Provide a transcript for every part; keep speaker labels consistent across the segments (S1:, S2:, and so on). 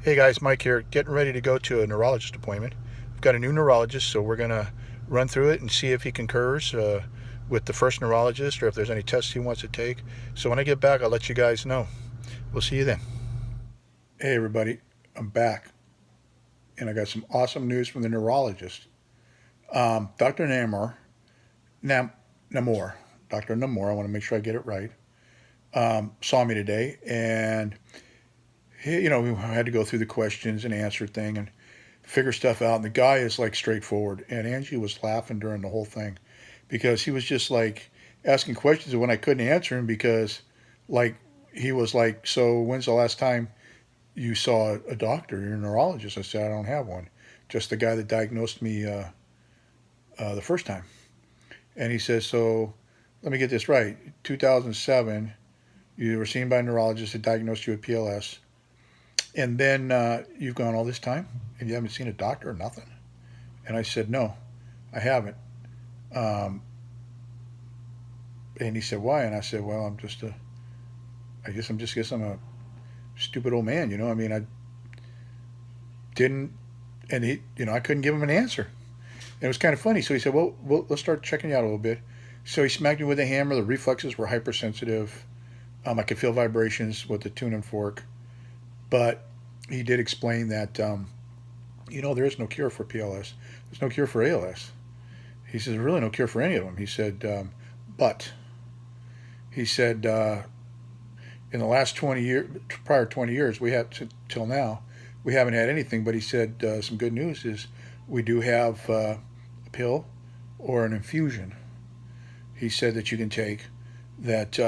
S1: Hey guys, Mike here, getting ready to go to a neurologist appointment. We've got a new neurologist, so we're going to run through it and see if he concurs with the first neurologist or if there's any tests he wants to take. So when I get back, I'll let you guys know. We'll see you then. Hey everybody, I'm back and I got some awesome news from the neurologist. Dr. Namor, Dr. Namor, I want to make sure I get it right, saw me today and we had to go through the questions and answer thing and figure stuff out. And the guy is like straightforward. And Angie was laughing during the whole thing because he was just like asking questions when I couldn't answer him because, like, he was like, "So when's the last time you saw a doctor, you're a neurologist?" I said, "I don't have one. Just the guy that diagnosed me the first time." And he says, "So let me get this right. 2007, you were seen by a neurologist that diagnosed you with PLS. And then you've gone all this time and you haven't seen a doctor or nothing?" And I said, "No, I haven't." Um, and he said, "Why?" And I said, "Well, guess I'm a stupid old man, you know. I mean, I didn't, and I couldn't give him an answer." And it was kind of funny. So he said, "Well, let's start checking you out a little bit." So he smacked me with a hammer. The reflexes were hypersensitive. I could feel vibrations with the tune and fork. But he did explain that, there is no cure for PLS. There's no cure for ALS. He says, "There's really no cure for any of them." He said, but he said, in the last 20 years, prior 20 years, we had till now, we haven't had anything. But he said, some good news is we do have a pill or an infusion. He said that you can take that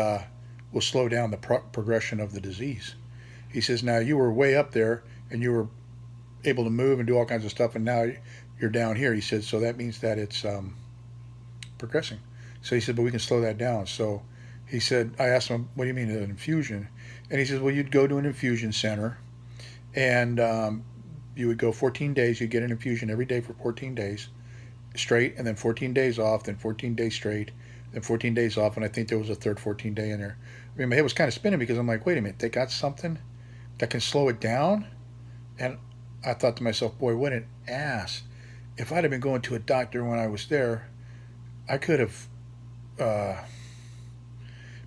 S1: will slow down the progression of the disease. He says, "Now you were way up there and you were able to move and do all kinds of stuff, and now you're down here." He said, "So that means that it's progressing." So he said, "But we can slow that down." So he said, I asked him, "What do you mean an infusion?" And he says, "Well, you'd go to an infusion center and you would go 14 days. You'd get an infusion every day for 14 days straight, and then 14 days off, then 14 days straight, then 14 days off." And I think there was a third 14 day in there. I mean, my head was kind of spinning because I'm like, wait a minute, they got something that can slow it down? And I thought to myself, boy, what an ass. If I'd have been going to a doctor when I was there, I could have uh,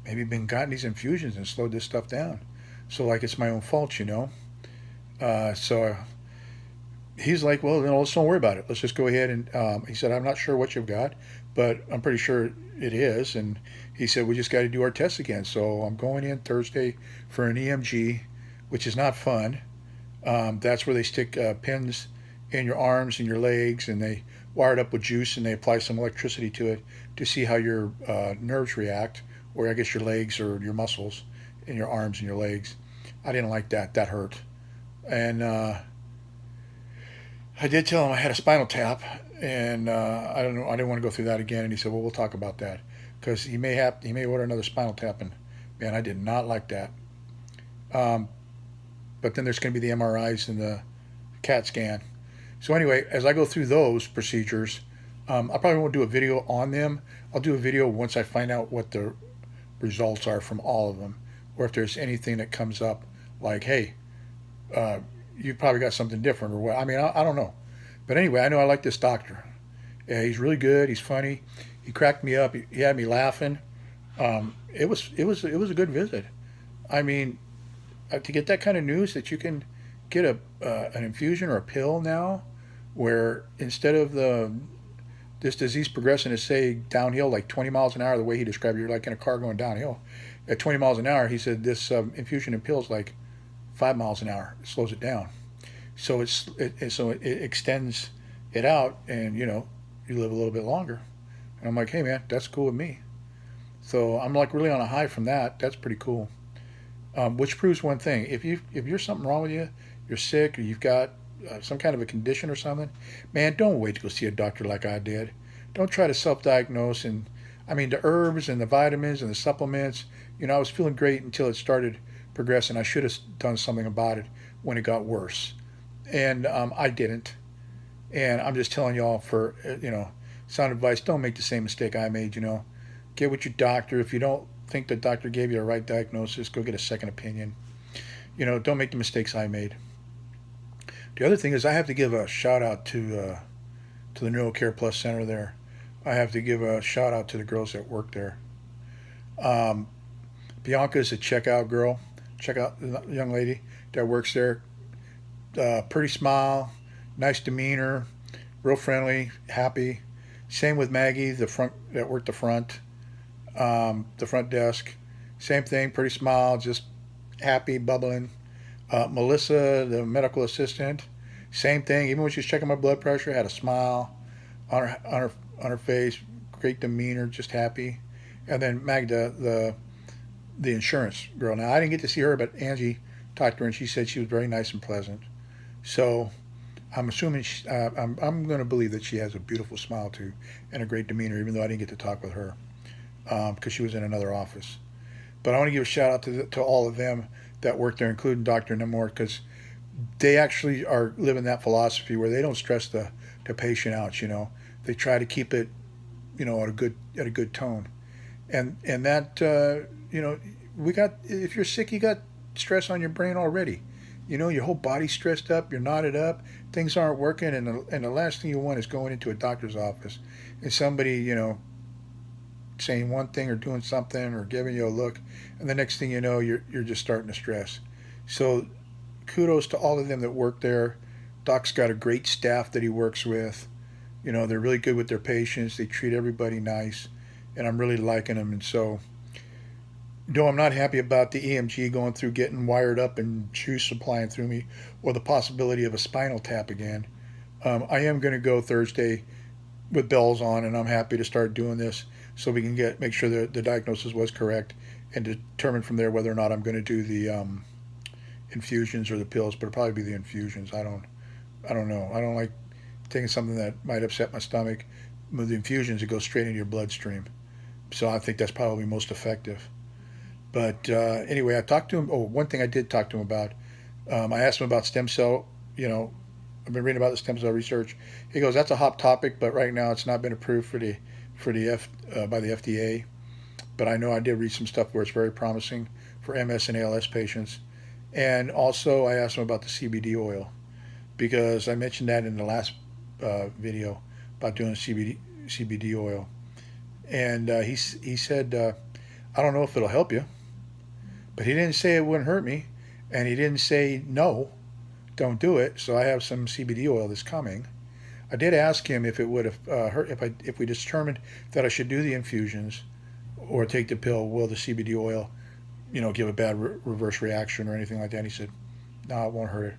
S1: maybe been gotten these infusions and slowed this stuff down. So, like, it's my own fault, you know? So he's like, "Well, let's don't worry about it. Let's just go ahead." And he said, "I'm not sure what you've got, but I'm pretty sure it is." And he said, "We just got to do our tests again." So I'm going in Thursday for an EMG, which is not fun. That's where they stick pins in your arms and your legs, and they wire it up with juice, and they apply some electricity to it to see how your nerves react, or I guess your legs or your muscles in your arms and your legs. I didn't like that. That hurt. And I did tell him I had a spinal tap, and I don't know. I didn't want to go through that again. And he said, "Well, we'll talk about that because he may order another spinal tap." And man, I did not like that. Um, but then there's going to be the MRIs and the CAT scan. So anyway, as I go through those procedures, I probably won't do a video on them. I'll do a video once I find out what the results are from all of them, or if there's anything that comes up like, "Hey, uh, you probably got something different," or what. I mean, I don't know. But anyway, I know I like this doctor. Yeah, he's really good. He's funny. He cracked me up. He had me laughing. It was a good visit. I mean, to get that kind of news that you can get an infusion or a pill now, where instead of this disease progressing to say downhill like 20 miles an hour, the way he described it, you're like in a car going downhill at 20 miles an hour. He said this infusion and pills like 5 miles an hour. It slows it down. So it extends it out, and you live a little bit longer. And I'm like, hey man, that's cool with me. So I'm like really on a high from that. That's pretty cool. Which proves one thing: if you're something wrong with you, you're sick, or you've got some kind of a condition or something, man, don't wait to go see a doctor like I did. Don't try to self-diagnose. And I mean, the herbs and the vitamins and the supplements. I was feeling great until it started progressing. I should have done something about it when it got worse, and I didn't. And I'm just telling y'all for sound advice. Don't make the same mistake I made. Get with your doctor. If you don't think the doctor gave you a right diagnosis, go get a second opinion. Don't make the mistakes I made. The other thing is I have to give a shout out to the Neuro Care Plus Center there. I have to give a shout out to the girls that work there. Um, Bianca is a checkout girl, checkout young lady that works there. Pretty smile, nice demeanor, real friendly, happy. Same with Maggie, the front that worked the front desk. Same thing, pretty smile, just happy, bubbling. Melissa, the medical assistant, same thing. Even when she was checking my blood pressure, had a smile on her face, great demeanor, just happy. And then Magda, the insurance girl. Now I didn't get to see her, but Angie talked to her and she said she was very nice and pleasant. So I'm assuming I'm going to believe that she has a beautiful smile too and a great demeanor, even though I didn't get to talk with her because she was in another office. But I want to give a shout out to all of them that work there, including Dr. Nemort, because they actually are living that philosophy where they don't stress the patient out. They try to keep it at a good tone, and that we got, if you're sick, you got stress on your brain already. Your whole body's stressed up, you're knotted up, things aren't working, and the last thing you want is going into a doctor's office and somebody saying one thing or doing something or giving you a look, and the next thing you know, you're just starting to stress. So kudos to all of them that work there. Doc's got a great staff that he works with. They're really good with their patients. They treat everybody nice, and I'm really liking them. And so, no, I'm not happy about the EMG going through, getting wired up, and juice supplying through me, or the possibility of a spinal tap again. I am going to go Thursday with bells on, and I'm happy to start doing this so we can make sure that the diagnosis was correct and determine from there whether or not I'm going to do the infusions or the pills. But it'll probably be the infusions. I don't know. I don't like taking something that might upset my stomach. With the infusions, it goes straight into your bloodstream. So I think that's probably most effective. But anyway, I talked to him. Oh, one thing I did talk to him about. I asked him about stem cell. I've been reading about the stem cell research. He goes, that's a hot topic, but right now it's not been approved by the FDA. But I know I did read some stuff where it's very promising for MS and ALS patients. And also, I asked him about the CBD oil because I mentioned that in the last video about doing CBD oil. And he said, I don't know if it'll help you, but he didn't say it wouldn't hurt me, and he didn't say no, don't do it. So I have some CBD oil that's coming. I did ask him if it would have hurt if we determined that I should do the infusions or take the pill. Will the CBD oil, give a bad reverse reaction or anything like that? And he said, no, it won't hurt it.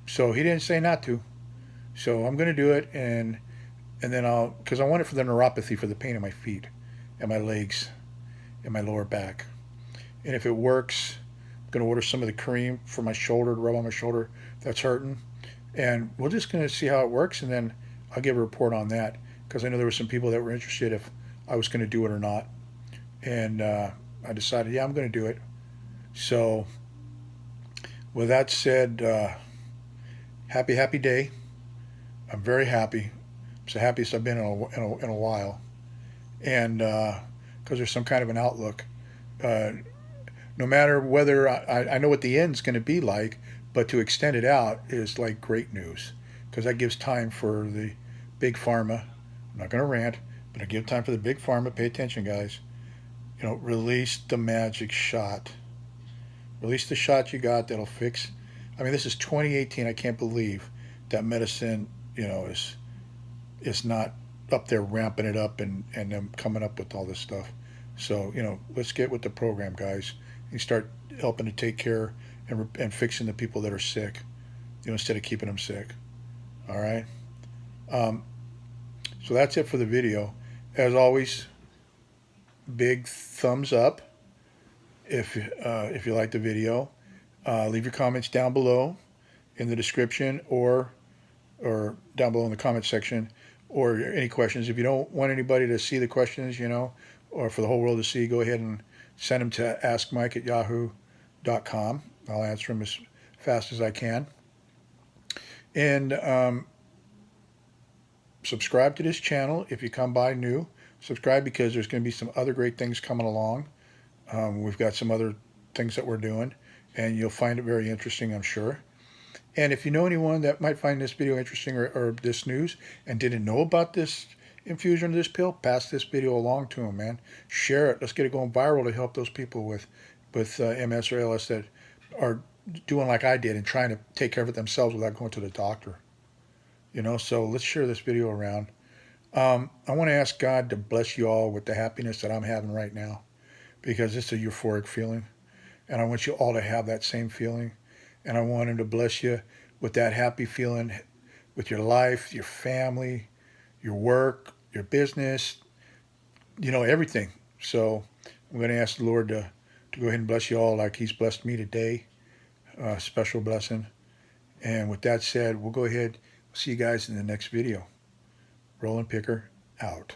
S1: So he didn't say not to. So I'm going to do it, and then because I want it for the neuropathy, for the pain in my feet and my legs and my lower back. And if it works, I'm going to order some of the cream for my shoulder to rub on my shoulder that's hurting. And we're just going to see how it works, and then I'll give a report on that because I know there were some people that were interested if I was going to do it or not. And I decided, yeah, I'm going to do it. So with that said, happy day. I'm very happy. It's the happiest I've been in a while. And because there's some kind of an outlook. No matter whether I know what the end's going to be like, but to extend it out is like great news because that gives time for the big pharma. I'm not going to rant, but I give time for the big pharma. Pay attention, guys. Release the magic shot. Release the shot you got that'll fix. I mean, this is 2018. I can't believe that medicine, is not up there ramping it up and them coming up with all this stuff. So, let's get with the program, guys, and start helping to take care and fixing the people that are sick, instead of keeping them sick. All right. So that's it for the video. As always, big thumbs up if you like the video. Leave your comments down below in the description or down below in the comment section, or any questions. If you don't want anybody to see the questions, or for the whole world to see, go ahead and send them to askmike@yahoo.com. I'll answer them as fast as I can. And subscribe to this channel if you come by new. Subscribe because there's going to be some other great things coming along. We've got some other things that we're doing, and you'll find it very interesting, I'm sure. And if you know anyone that might find this video interesting or this news and didn't know about this infusion of this pill, pass this video along to them, man. Share it. Let's get it going viral to help those people with MS or ALS that are doing like I did and trying to take care of it themselves without going to the doctor. You know, so let's share this video around. I want to ask God to bless you all with the happiness that I'm having right now, because it's a euphoric feeling. And I want you all to have that same feeling. And I want Him to bless you with that happy feeling with your life, your family, your work, your business, you know, everything. So I'm going to ask the Lord to go ahead and bless you all like He's blessed me today. Special blessing. And with that said, we'll go ahead. See you guys in the next video. Rollin Picker out.